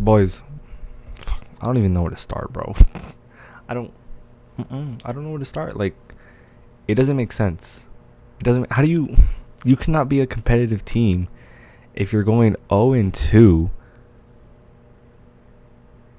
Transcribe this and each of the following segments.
Boys, I don't even know where to start, bro. I don't. I don't know where to start. Like, it doesn't make sense. It doesn't. How do you? You cannot be a competitive team if you're going 0-2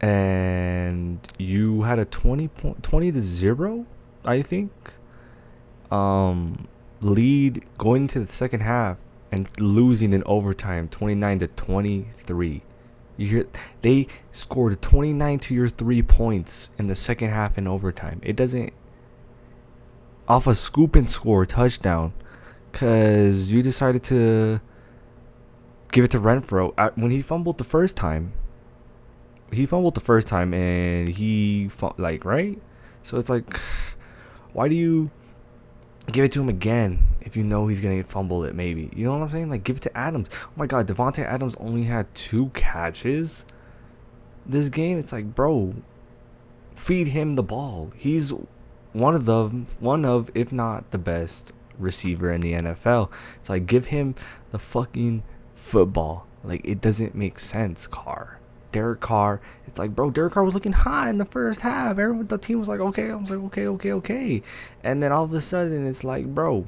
and you had a 20-0, I think, lead going into the second half and losing in overtime 29-23. They scored 29 to your 3 points in the second half in overtime. It doesn't, off a scoop and score touchdown, because you decided to give it to Renfro when he fumbled the first time. And right? So it's like, why do you give it to him again if you know he's gonna fumble it? Maybe, you know what I'm saying? Like, give it to Adams. Oh my God, Devontae Adams only had 2 catches this game. It's like, bro, feed him the ball. He's one of if not the best receiver in the NFL. It's like, give him the fucking football. Like, it doesn't make sense. Derek Carr. It's like, bro, Derek Carr was looking hot in the first half. The team was like, okay. I was like, okay. And then all of a sudden, it's like, bro,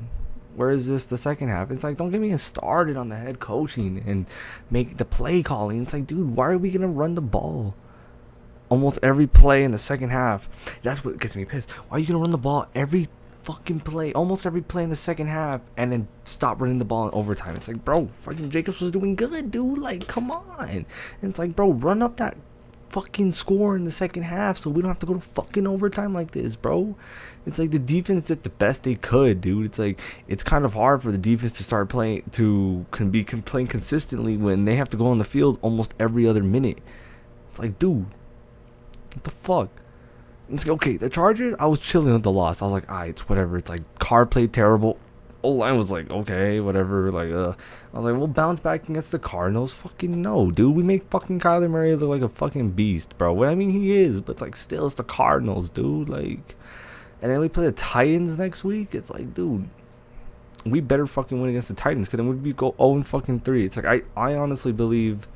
where is this the second half? It's like, don't get me started on the head coaching and make the play calling. It's like, dude, why are we going to run the ball almost every play in the second half? That's what gets me pissed. Why are you going to run the ball every fucking play, almost every play in the second half, and then stop running the ball in overtime? It's like, bro, fucking Jacobs was doing good, dude. Like, come on. And it's like, bro, run up that fucking score in the second half so we don't have to go to fucking overtime like this, bro. It's like the defense did the best they could, dude. It's like, it's kind of hard for the defense to start playing, playing consistently when they have to go on the field almost every other minute. It's like, dude, what the fuck? It's like, okay, the Chargers, I was chilling with the loss. I was like, alright, it's whatever. It's like, Carr played terrible. O-line was like, okay, whatever. Like, I was like, we'll bounce back against the Cardinals. Fucking no, dude. We make fucking Kyler Murray look like a fucking beast, bro. Well, I mean, he is, but it's like, still, it's the Cardinals, dude. Like, and then we play the Titans next week. It's like, dude, we better fucking win against the Titans, because then we'd go 0-3. It's like, I honestly believe,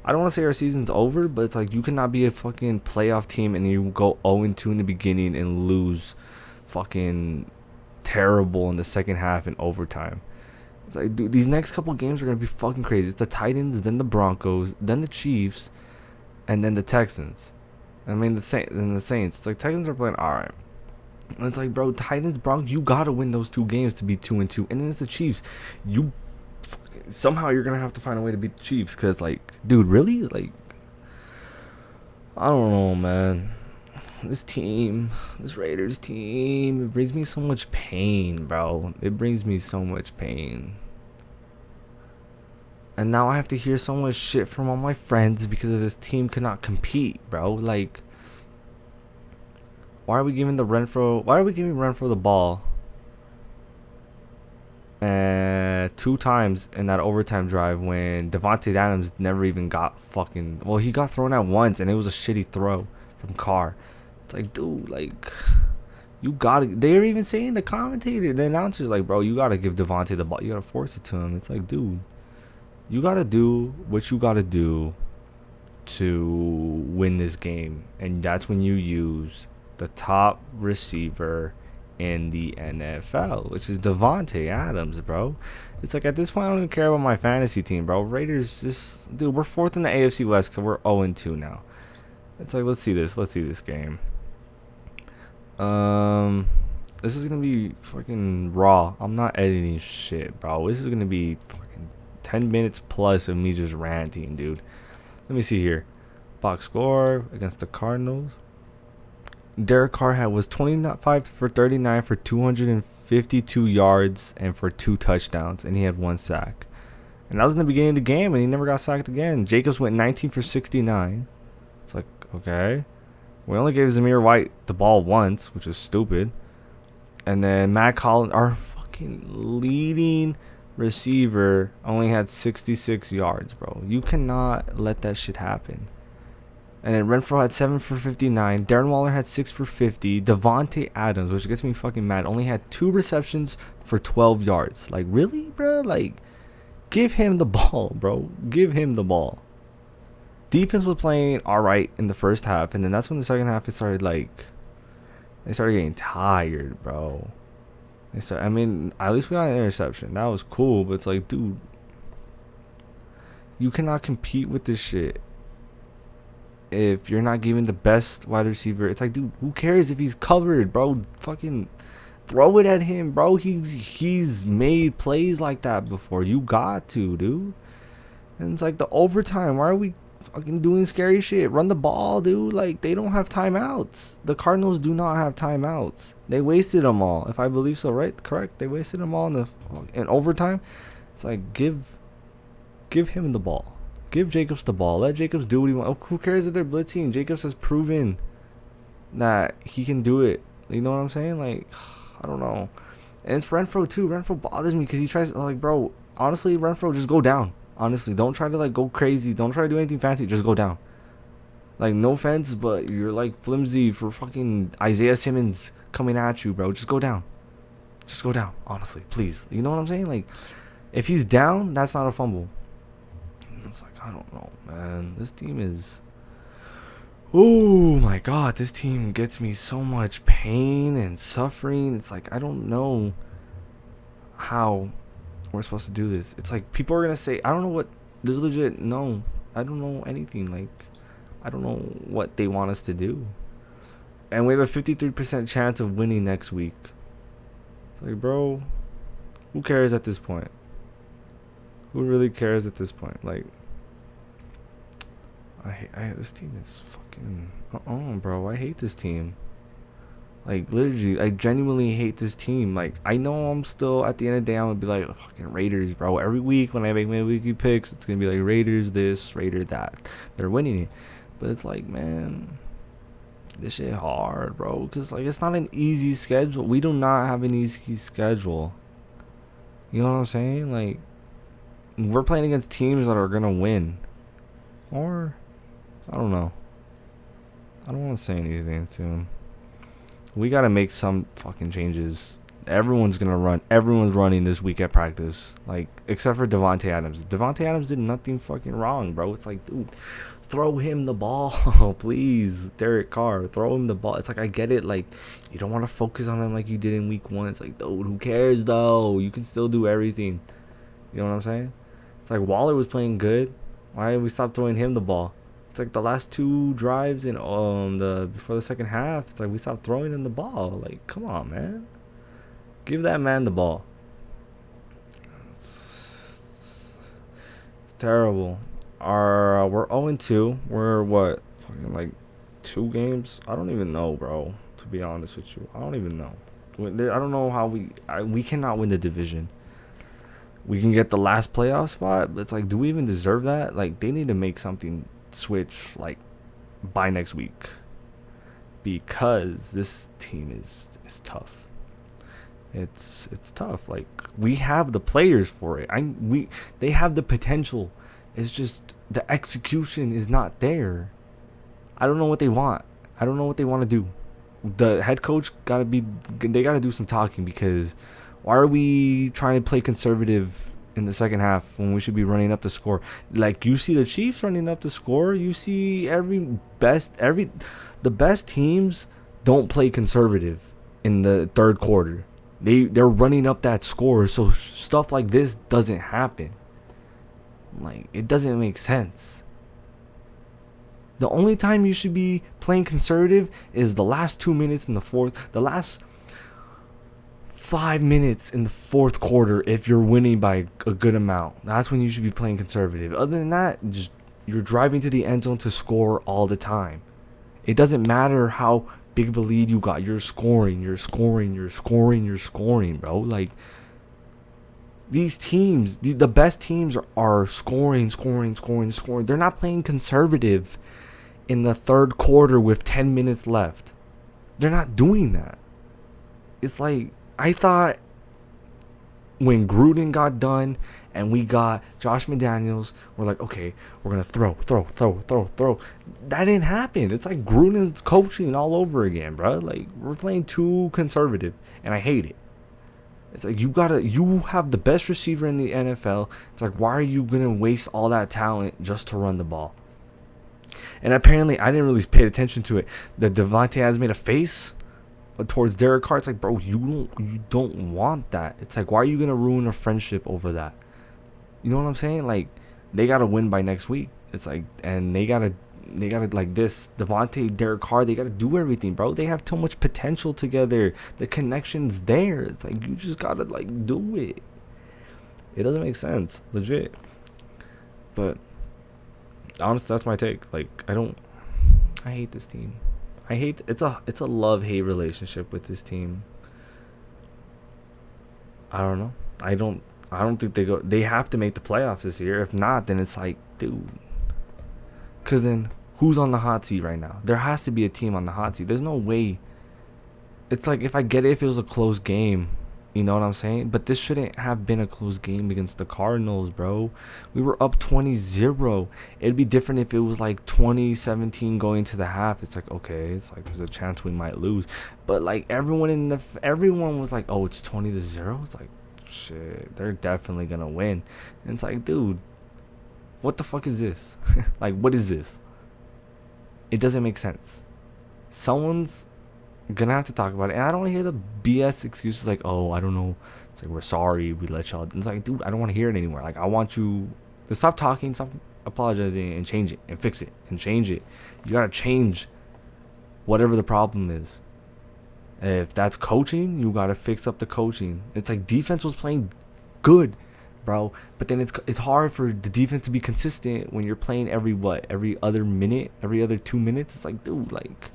I don't want to say our season's over, but it's like, you cannot be a fucking playoff team and you go 0-2 in the beginning and lose fucking terrible in the second half in overtime. It's like, dude, these next couple games are going to be fucking crazy. It's the Titans, then the Broncos, then the Chiefs, and then the Texans. I mean, the Saints. It's like, Titans are playing all right. And it's like, bro, Titans, Broncos, you got to win those 2 games to be 2-2. And then it's the Chiefs. Somehow you're gonna have to find a way to beat the Chiefs, because, like, dude, really? Like, I don't know, man. This Raiders team, it brings me so much pain, bro. It brings me so much pain. And now I have to hear so much shit from all my friends because of this team cannot compete, bro. Like, why are we giving Renfro the ball 2 times in that overtime drive when Devontae Adams never even got fucking... Well, he got thrown out once, and it was a shitty throw from Carr. It's like, dude, like, you gotta... They're even saying, the announcer's like, bro, you gotta give Devontae the ball. You gotta force it to him. It's like, dude, you gotta do what you gotta do to win this game. And that's when you use the top receiver in the NFL, which is Devontae Adams, bro. It's like, at this point, I don't even care about my fantasy team, bro. Raiders, just, dude, we're 4th in the AFC West because we're 0-2 now. It's like, let's see this game. This is gonna be fucking raw. I'm not editing shit, bro. This is gonna be fucking 10 minutes plus of me just ranting, dude. Let me see here. Box score against the Cardinals. Derek Carr was 25 for 39 for 252 yards and for 2 touchdowns, and he had 1 sack. And that was in the beginning of the game, and he never got sacked again. Jacobs went 19 for 69. It's like, okay. We only gave Zamir White the ball once, which is stupid. And then Matt Collins, our fucking leading receiver, only had 66 yards, bro. You cannot let that shit happen. And then Renfro had 7 for 59. Darren Waller had 6 for 50. Devontae Adams, which gets me fucking mad, only had 2 receptions for 12 yards. Like, really, bro? Like, give him the ball, bro. Give him the ball. defense was playing all right in the first half, and then that's when the second half it started they started getting tired, bro. I mean, at least we got an interception. That was cool, but it's like, dude, you cannot compete with this shit if you're not giving the best wide receiver. It's like, dude, who cares if he's covered, bro? Fucking throw it at him, bro. He's made plays like that before. You got to, dude. And it's like the overtime. Why are we fucking doing scary shit? Run the ball, dude. Like, they don't have timeouts. The Cardinals do not have timeouts. They wasted them all, if I believe so, right? Correct. They wasted them all in overtime. It's like, give him the ball. Give Jacobs the ball. Let Jacobs do what he wants. Who cares if they're blitzing? Jacobs has proven that he can do it. You know what I'm saying? Like, I don't know. And it's Renfrow too. Renfrow bothers me because he tries, like, bro, honestly, Renfrow, just go down. Honestly, don't try to, like, go crazy. Don't try to do anything fancy. Just go down. Like, no offense, but you're, like, flimsy for fucking Isaiah Simmons coming at you, bro. Just go down. Just go down, honestly, please. You know what I'm saying? Like, if he's down, that's not a fumble. It's like, I don't know, man. This team is... Oh, my God. This team gets me so much pain and suffering. It's like, I don't know how we're supposed to do this. It's like, people are going to say, I don't know what... There's legit... No, I don't know anything. Like, I don't know what they want us to do. And we have a 53% chance of winning next week. It's like, bro, who cares at this point? Who really cares at this point? Like, this team is fucking... bro, I hate this team. Like, literally, I genuinely hate this team. Like, I know I'm still, at the end of the day, I'm gonna be like, fucking Raiders, bro. Every week when I make my weekly picks, it's gonna be like, Raiders this, Raiders that. They're winning it. But it's like, man, this shit hard, bro. Because, like, it's not an easy schedule. We do not have an easy schedule. You know what I'm saying? Like, we're playing against teams that are gonna win. Or, I don't know. I don't want to say anything to him. We got to make some fucking changes. Everyone's going to run. Everyone's running this week at practice. Like, except for Davante Adams. Davante Adams did nothing fucking wrong, bro. It's like, dude, throw him the ball, please. Derek Carr, throw him the ball. It's like, I get it. Like, you don't want to focus on him like you did in week 1. It's like, dude, who cares, though? You can still do everything. You know what I'm saying? It's like, Waller was playing good. Why did we stop throwing him the ball? It's like the last 2 drives in before the second half. It's like we stopped throwing him the ball. Like, come on, man. Give that man the ball. It's terrible. We're 0-2. We're what? Fucking like 2 games? I don't even know, bro. To be honest with you, I don't even know. I don't know how we cannot win the division. We can get the last playoff spot, but it's like, do we even deserve that? Like, they need to make something switch, like, by next week. Because this team is tough. It's tough. Like, we have the players for it. They have the potential. It's just the execution is not there. I don't know what they want. I don't know what they want to do. The head coach they gotta do some talking, because why are we trying to play conservative in the second half when we should be running up the score? Like, you see the Chiefs running up the score. You see the best teams don't play conservative in the third quarter. They're running up that score, so stuff like this doesn't happen. Like, it doesn't make sense. The only time you should be playing conservative is the last 2 minutes in the fourth, the last 5 minutes in the fourth quarter. If you're winning by a good amount, that's when you should be playing conservative. Other than that, just you're driving to the end zone to score all the time. It doesn't matter how big of a lead you got. You're scoring, bro. Like, these teams, the best teams are scoring. They're not playing conservative in the third quarter with 10 minutes left. They're not doing that. It's like, I thought when Gruden got done and we got Josh McDaniels, we're like, okay, we're going to throw. That didn't happen. It's like Gruden's coaching all over again, bro. Like, we're playing too conservative, and I hate it. It's like, you have the best receiver in the NFL. It's like, why are you going to waste all that talent just to run the ball? And apparently, I didn't really pay attention to it. The Devontae has made a face towards Derek Carr. It's like, bro, you don't want that. It's like, why are you gonna ruin a friendship over that? You know what I'm saying? Like, they gotta win by next week. It's like, and they gotta like this Devontae, Derek Carr. They gotta do everything, bro. They have too much potential together. The connection's there. It's like you just gotta like do it. It doesn't make sense, legit. But honestly, that's my take. Like, I hate this team. It's a love-hate relationship with this team. I don't know. I don't think they have to make the playoffs this year. If not, then it's like, dude, cuz then who's on the hot seat right now? There has to be a team on the hot seat. There's no way. It's like, if I get it, if it was a close game, you know what I'm saying? But this shouldn't have been a close game against the Cardinals, bro. We were up 20-0. It'd be different if it was like 2017 going to the half. It's like, okay, it's like there's a chance we might lose. But like everyone was like, oh, it's 20-0. It's like, shit, they're definitely gonna win. And it's like, dude, what the fuck is this? Like, what is this? It doesn't make sense. Someone's gonna have to talk about it. And I don't want to hear the BS excuses like, oh, I don't know. It's like, we're sorry, we let y'all. It's like, dude, I don't want to hear it anymore. Like, I want you to stop talking, stop apologizing, and change it, and fix it, and change it. You gotta change whatever the problem is. If that's coaching, you gotta fix up the coaching. It's like defense was playing good, bro, but then it's hard for the defense to be consistent when you're playing every other minute, every other 2 minutes. It's like, dude, like,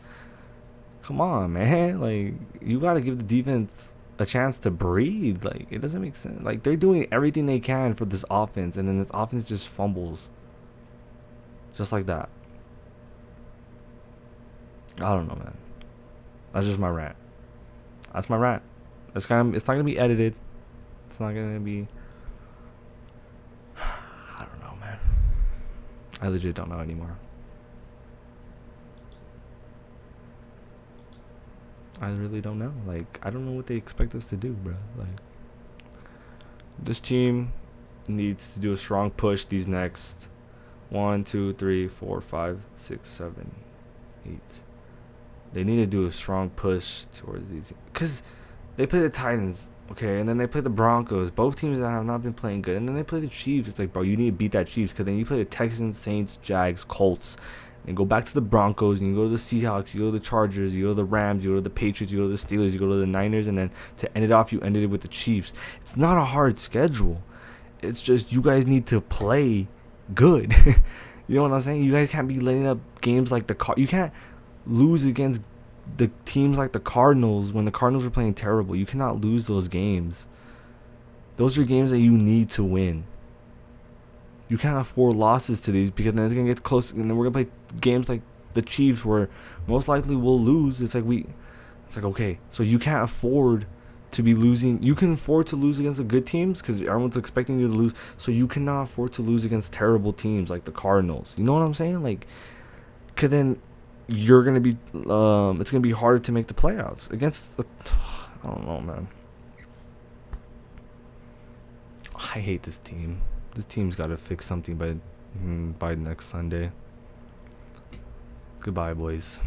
come on, man. Like, you gotta give the defense a chance to breathe. Like, it doesn't make sense. Like, they're doing everything they can for this offense, and then this offense just fumbles just like that. I don't know, man. That's just my rant. That's my rant. It's not gonna be edited. It's not gonna be. I don't know, man. I legit don't know anymore. I really don't know. Like, I don't know what they expect us to do, bro. Like, this team needs to do a strong push these next 1, 2, 3, 4, 5, 6, 7, 8. They need to do a strong push towards these, because they play the Titans, okay, and then they play the Broncos. Both teams that have not been playing good, and then they play the Chiefs. It's like, bro, you need to beat that Chiefs, because then you play the Texans, Saints, Jags, Colts, and go back to the Broncos, and you go to the Seahawks, you go to the Chargers, you go to the Rams, you go to the Patriots, you go to the Steelers, you go to the Niners, and then to end it off, you ended it with the Chiefs. It's not a hard schedule. It's just you guys need to play good. You know what I'm saying? You guys can't be letting up games like you can't lose against the teams like the Cardinals when the Cardinals are playing terrible. You cannot lose those games. Those are games that you need to win. You can't afford losses to these, because then it's gonna get close, and then we're gonna play games like the Chiefs where most likely we'll lose. It's like, okay, so you can't afford to be losing. You can afford to lose against the good teams because everyone's expecting you to lose. So you cannot afford to lose against terrible teams like the Cardinals. You know what I'm saying? Like, cause then you're gonna be it's gonna be harder to make the playoffs against I don't know, man. I hate this team. This team's got to fix something by next Sunday. Goodbye, boys.